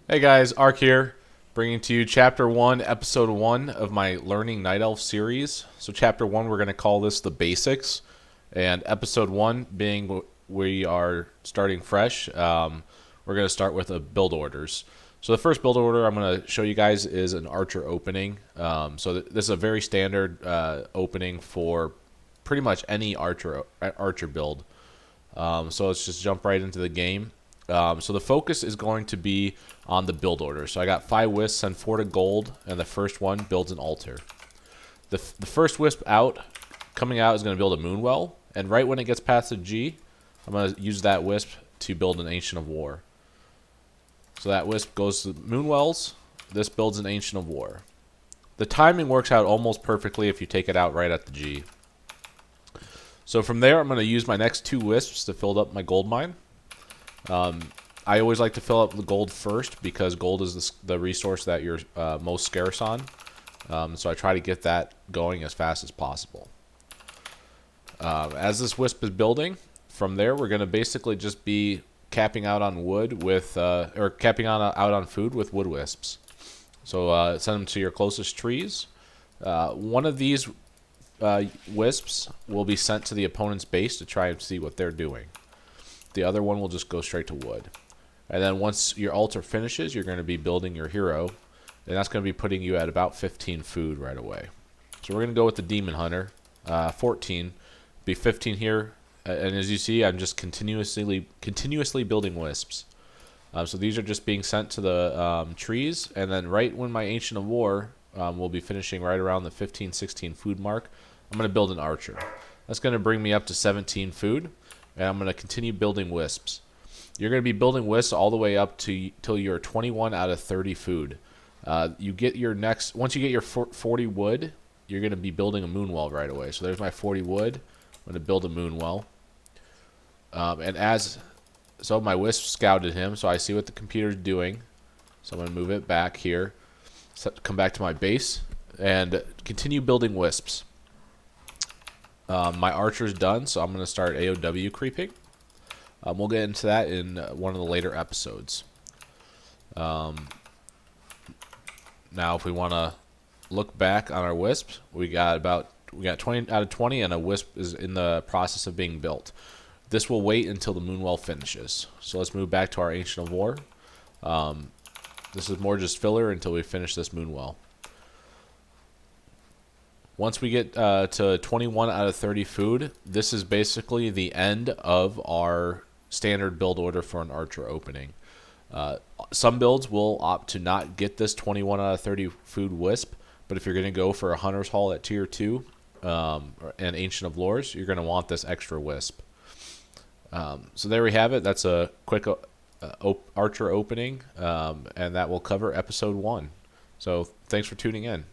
Hey guys, Ark here, bringing to you Chapter 1, Episode 1 of my Learning Night Elf series. So Chapter 1, we're going to call this the basics, and Episode 1 being we are starting fresh, we're going to start with a build orders. So the first build order I'm going to show you guys is an archer opening. This is a very standard opening for pretty much any archer build. So let's just jump right into the game. So the focus is going to be on the build order. So I got 5 wisps, send 4 to gold, and the first one builds an altar. The first wisp coming out is going to build a moonwell, and right when it gets past the G, I'm going to use that wisp to build an Ancient of War. So that wisp goes to moonwells, this builds an Ancient of War. The timing works out almost perfectly if you take it out right at the G. So from there, I'm going to use my next 2 wisps to fill up my gold mine. I always like to fill up the gold first because gold is the resource that you're most scarce on. So I try to get that going as fast as possible. As this wisp is building, from there we're going to basically just be capping out on wood with, or capping out on food with wood wisps. So send them to your closest trees. One of these wisps will be sent to the opponent's base to try and see what they're doing. The other one will just go straight to wood. And then once your altar finishes, you're going to be building your hero. And that's going to be putting you at about 15 food right away. So we're going to go with the Demon Hunter. 14. Be 15 here. And as you see, I'm just continuously building wisps. So these are just being sent to the trees. And then right when my Ancient of War will be finishing right around the 15-16 food mark, I'm going to build an archer. That's going to bring me up to 17 food. And I'm going to continue building wisps. You're going to be building wisps all the way up to till you're 21 out of 30 food. Once you get your 40 wood, you're going to be building a moonwell right away. So there's my 40 wood. I'm going to build a moonwell. So my wisp scouted him, so I see what the computer's doing. So I'm going to move it back here. Come back to my base and continue building wisps. My archer's done, so I'm going to start AOW creeping. We'll get into that in one of the later episodes. Now, if we want to look back on our wisps, we got 20 out of 20, and a wisp is in the process of being built. This will wait until the moonwell finishes. So let's move back to our Ancient of War. This is more just filler until we finish this moonwell. Once we get to 21 out of 30 food, this is basically the end of our standard build order for an archer opening. Some builds will opt to not get this 21 out of 30 food wisp, but if you're going to go for a Hunter's Haul at Tier 2 and Ancient of Wars, you're going to want this extra wisp. So there we have it. That's a quick archer opening, and that will cover Episode 1. So thanks for tuning in.